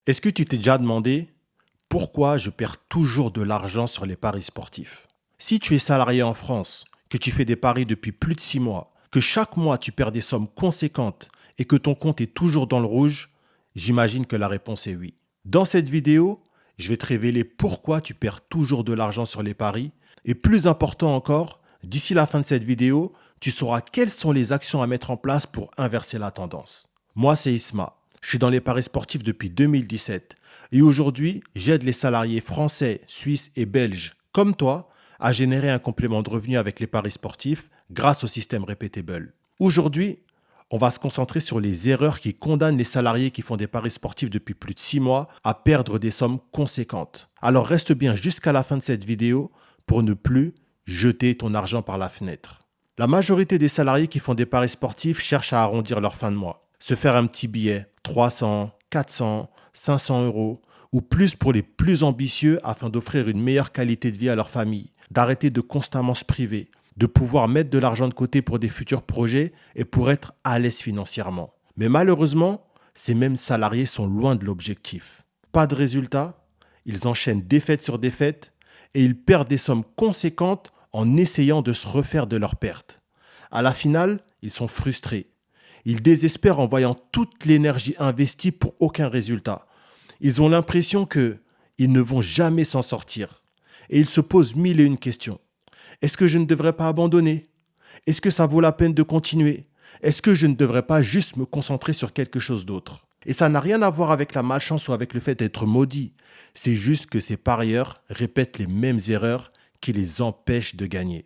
Est-ce que tu t'es déjà demandé pourquoi je perds toujours de l'argent sur les paris sportifs? Si tu es salarié en France, que tu fais des paris depuis plus de 6 mois, que chaque mois tu perds des sommes conséquentes et que ton compte est toujours dans le rouge, j'imagine que la réponse est oui. Dans cette vidéo, je vais te révéler pourquoi tu perds toujours de l'argent sur les paris et plus important encore, d'ici la fin de cette vidéo, tu sauras quelles sont les actions à mettre en place pour inverser la tendance. Moi, c'est Isma. Je suis dans les paris sportifs depuis 2017 et aujourd'hui, j'aide les salariés français, suisses et belges comme toi à générer un complément de revenu avec les paris sportifs grâce au système Repeatable. Aujourd'hui, on va se concentrer sur les erreurs qui condamnent les salariés qui font des paris sportifs depuis plus de 6 mois à perdre des sommes conséquentes. Alors reste bien jusqu'à la fin de cette vidéo pour ne plus jeter ton argent par la fenêtre. La majorité des salariés qui font des paris sportifs cherchent à arrondir leur fin de mois. Se faire un petit billet, 300, 400, 500 euros ou plus pour les plus ambitieux afin d'offrir une meilleure qualité de vie à leur famille, d'arrêter de constamment se priver, de pouvoir mettre de l'argent de côté pour des futurs projets et pour être à l'aise financièrement. Mais malheureusement, ces mêmes salariés sont loin de l'objectif. Pas de résultat, ils enchaînent défaite sur défaite et ils perdent des sommes conséquentes en essayant de se refaire de leurs pertes. À la finale, ils sont frustrés. Ils désespèrent en voyant toute l'énergie investie pour aucun résultat. Ils ont l'impression qu'ils ne vont jamais s'en sortir. Et ils se posent mille et une questions. Est-ce que je ne devrais pas abandonner? Est-ce que ça vaut la peine de continuer? Est-ce que je ne devrais pas juste me concentrer sur quelque chose d'autre? Et ça n'a rien à voir avec la malchance ou avec le fait d'être maudit. C'est juste que ces parieurs répètent les mêmes erreurs qui les empêchent de gagner.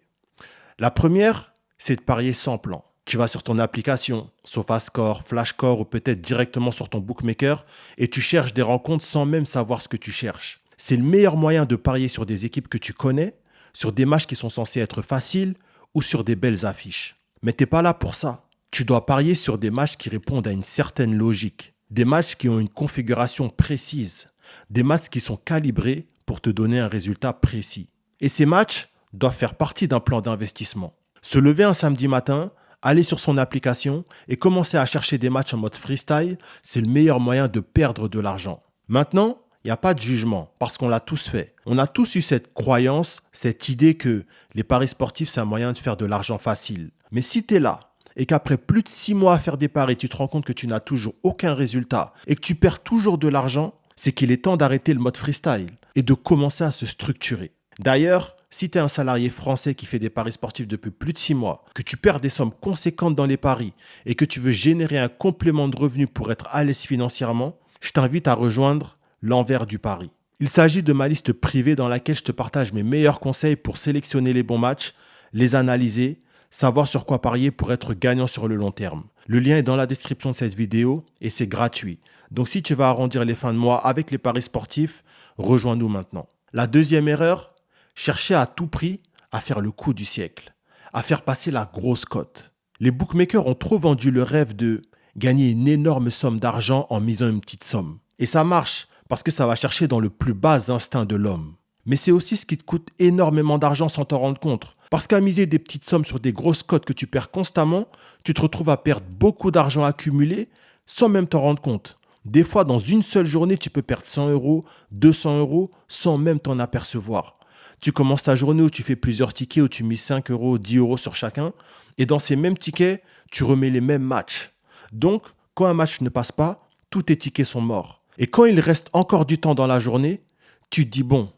La première, c'est de parier sans plan. Tu vas sur ton application, SofaScore, FlashScore ou peut-être directement sur ton bookmaker et tu cherches des rencontres sans même savoir ce que tu cherches. C'est le meilleur moyen de parier sur des équipes que tu connais, sur des matchs qui sont censés être faciles ou sur des belles affiches. Mais t'es pas là pour ça. Tu dois parier sur des matchs qui répondent à une certaine logique, des matchs qui ont une configuration précise, des matchs qui sont calibrés pour te donner un résultat précis. Et ces matchs doivent faire partie d'un plan d'investissement. Se lever un samedi matin, aller sur son application et commencer à chercher des matchs en mode freestyle, c'est le meilleur moyen de perdre de l'argent. Maintenant, il n'y a pas de jugement parce qu'on l'a tous fait. On a tous eu cette croyance, cette idée que les paris sportifs, c'est un moyen de faire de l'argent facile. Mais si tu es là et qu'après plus de 6 mois à faire des paris, tu te rends compte que tu n'as toujours aucun résultat et que tu perds toujours de l'argent, c'est qu'il est temps d'arrêter le mode freestyle et de commencer à se structurer. D'ailleurs, si tu es un salarié français qui fait des paris sportifs depuis plus de 6 mois, que tu perds des sommes conséquentes dans les paris et que tu veux générer un complément de revenu pour être à l'aise financièrement, je t'invite à rejoindre l'envers du pari. Il s'agit de ma liste privée dans laquelle je te partage mes meilleurs conseils pour sélectionner les bons matchs, les analyser, savoir sur quoi parier pour être gagnant sur le long terme. Le lien est dans la description de cette vidéo et c'est gratuit. Donc si tu vas arrondir les fins de mois avec les paris sportifs, rejoins-nous maintenant. La deuxième erreur, chercher à tout prix à faire le coup du siècle, à faire passer la grosse cote. Les bookmakers ont trop vendu le rêve de gagner une énorme somme d'argent en misant une petite somme. Et ça marche parce que ça va chercher dans le plus bas instinct de l'homme. Mais c'est aussi ce qui te coûte énormément d'argent sans t'en rendre compte. Parce qu'à miser des petites sommes sur des grosses cotes que tu perds constamment, tu te retrouves à perdre beaucoup d'argent accumulé sans même t'en rendre compte. Des fois, dans une seule journée, tu peux perdre 100 euros, 200 euros sans même t'en apercevoir. Tu commences ta journée où tu fais plusieurs tickets, où tu mises 5 euros, 10 euros sur chacun. Et dans ces mêmes tickets, tu remets les mêmes matchs. Donc, quand un match ne passe pas, tous tes tickets sont morts. Et quand il reste encore du temps dans la journée, tu te dis, bon,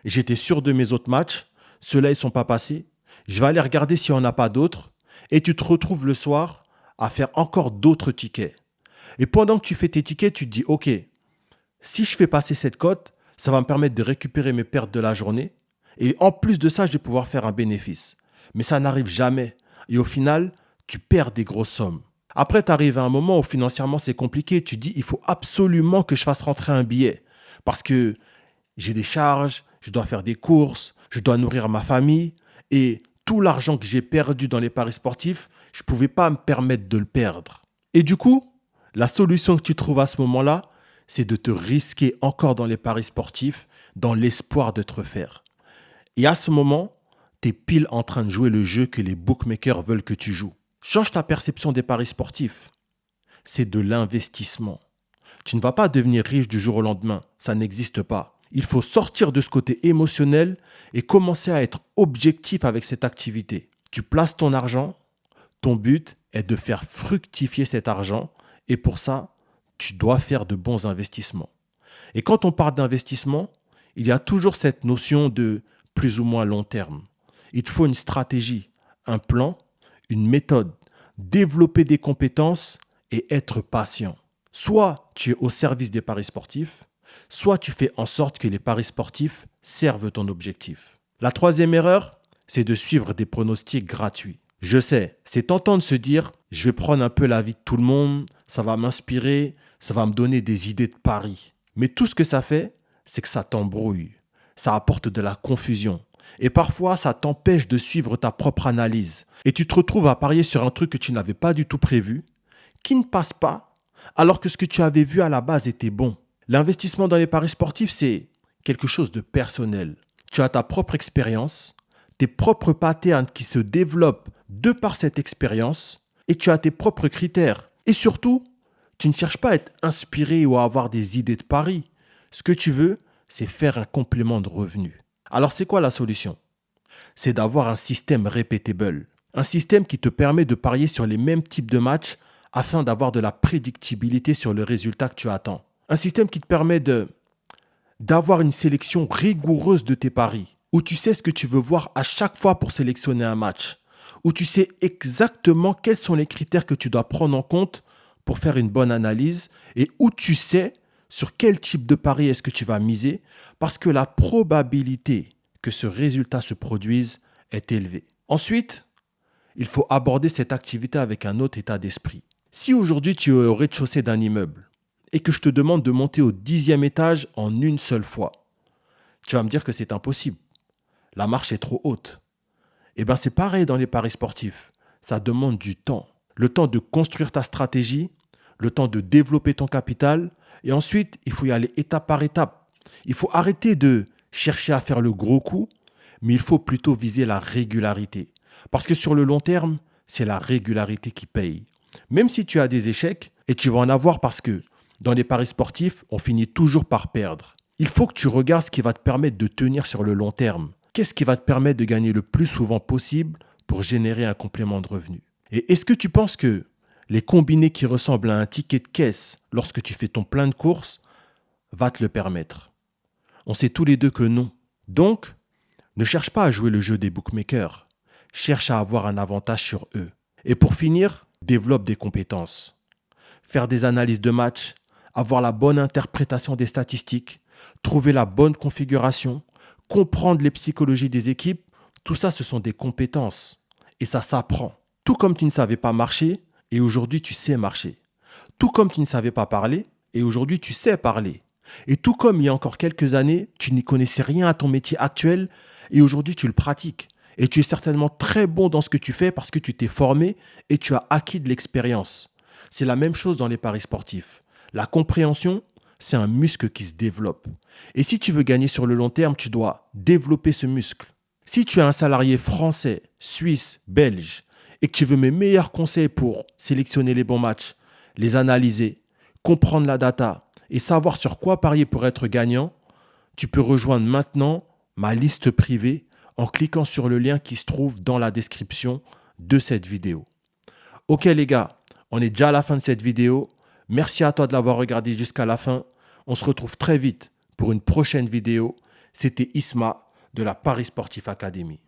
j'étais sûr de mes autres matchs, ceux-là, ils ne sont pas passés. Je vais aller regarder s'il n'y en a pas d'autres. Et tu te retrouves le soir à faire encore d'autres tickets. Et pendant que tu fais tes tickets, tu te dis, OK, si je fais passer cette cote, ça va me permettre de récupérer mes pertes de la journée. Et en plus de ça, je vais pouvoir faire un bénéfice. Mais ça n'arrive jamais. Et au final, tu perds des grosses sommes. Après, tu arrives à un moment où financièrement, c'est compliqué. Tu dis, il faut absolument que je fasse rentrer un billet. Parce que j'ai des charges, je dois faire des courses, je dois nourrir ma famille. Et tout l'argent que j'ai perdu dans les paris sportifs, je ne pouvais pas me permettre de le perdre. Et du coup, la solution que tu trouves à ce moment-là, c'est de te risquer encore dans les paris sportifs dans l'espoir de te refaire. Et à ce moment, tu es pile en train de jouer le jeu que les bookmakers veulent que tu joues. Change ta perception des paris sportifs. C'est de l'investissement. Tu ne vas pas devenir riche du jour au lendemain. Ça n'existe pas. Il faut sortir de ce côté émotionnel et commencer à être objectif avec cette activité. Tu places ton argent. Ton but est de faire fructifier cet argent. Et pour ça, tu dois faire de bons investissements. Et quand on parle d'investissement, il y a toujours cette notion de plus ou moins long terme. Il te faut une stratégie, un plan, une méthode, développer des compétences et être patient. Soit tu es au service des paris sportifs, soit tu fais en sorte que les paris sportifs servent ton objectif. La troisième erreur, c'est de suivre des pronostics gratuits. Je sais, c'est tentant de se dire, je vais prendre un peu l'avis de tout le monde, ça va m'inspirer, ça va me donner des idées de paris. Mais tout ce que ça fait, c'est que ça t'embrouille, ça apporte de la confusion. Et parfois, ça t'empêche de suivre ta propre analyse. Et tu te retrouves à parier sur un truc que tu n'avais pas du tout prévu, qui ne passe pas, alors que ce que tu avais vu à la base était bon. L'investissement dans les paris sportifs, c'est quelque chose de personnel. Tu as ta propre expérience, tes propres patterns qui se développent de par cette expérience, et tu as tes propres critères. Et surtout, tu ne cherches pas à être inspiré ou à avoir des idées de paris. Ce que tu veux, c'est faire un complément de revenus. Alors, c'est quoi la solution? C'est d'avoir un système repeatable. Un système qui te permet de parier sur les mêmes types de matchs afin d'avoir de la prédictibilité sur le résultat que tu attends. Un système qui te permet d'avoir une sélection rigoureuse de tes paris, où tu sais ce que tu veux voir à chaque fois pour sélectionner un match, où tu sais exactement quels sont les critères que tu dois prendre en compte pour faire une bonne analyse et où tu sais sur quel type de pari est-ce que tu vas miser parce que la probabilité que ce résultat se produise est élevée. Ensuite, il faut aborder cette activité avec un autre état d'esprit. Si aujourd'hui tu es au rez-de-chaussée d'un immeuble et que je te demande de monter au 10e étage en une seule fois, tu vas me dire que c'est impossible. La marche est trop haute. Eh bien, c'est pareil dans les paris sportifs. Ça demande du temps. Le temps de construire ta stratégie, le temps de développer ton capital. Et ensuite, il faut y aller étape par étape. Il faut arrêter de chercher à faire le gros coup, mais il faut plutôt viser la régularité. Parce que sur le long terme, c'est la régularité qui paye. Même si tu as des échecs, et tu vas en avoir parce que dans les paris sportifs, on finit toujours par perdre. Il faut que tu regardes ce qui va te permettre de tenir sur le long terme. Qu'est-ce qui va te permettre de gagner le plus souvent possible pour générer un complément de revenu? Et est-ce que tu penses que les combinés qui ressemblent à un ticket de caisse lorsque tu fais ton plein de courses va te le permettre? On sait tous les deux que non. Donc, ne cherche pas à jouer le jeu des bookmakers. Cherche à avoir un avantage sur eux. Et pour finir, développe des compétences. Faire des analyses de match, avoir la bonne interprétation des statistiques, trouver la bonne configuration, comprendre les psychologies des équipes, tout ça, ce sont des compétences. Et ça s'apprend. Tout comme tu ne savais pas marcher, et aujourd'hui tu sais marcher. Tout comme tu ne savais pas parler, et aujourd'hui tu sais parler. Et tout comme il y a encore quelques années, tu n'y connaissais rien à ton métier actuel, et aujourd'hui tu le pratiques. Et tu es certainement très bon dans ce que tu fais parce que tu t'es formé et tu as acquis de l'expérience. C'est la même chose dans les paris sportifs. La compréhension, c'est un muscle qui se développe. Et si tu veux gagner sur le long terme, tu dois développer ce muscle. Si tu es un salarié français, suisse, belge, et que tu veux mes meilleurs conseils pour sélectionner les bons matchs, les analyser, comprendre la data et savoir sur quoi parier pour être gagnant, tu peux rejoindre maintenant ma liste privée en cliquant sur le lien qui se trouve dans la description de cette vidéo. Ok les gars, on est déjà à la fin de cette vidéo. Merci à toi de l'avoir regardé jusqu'à la fin. On se retrouve très vite pour une prochaine vidéo. C'était Isma de la Paris Sportif Academy.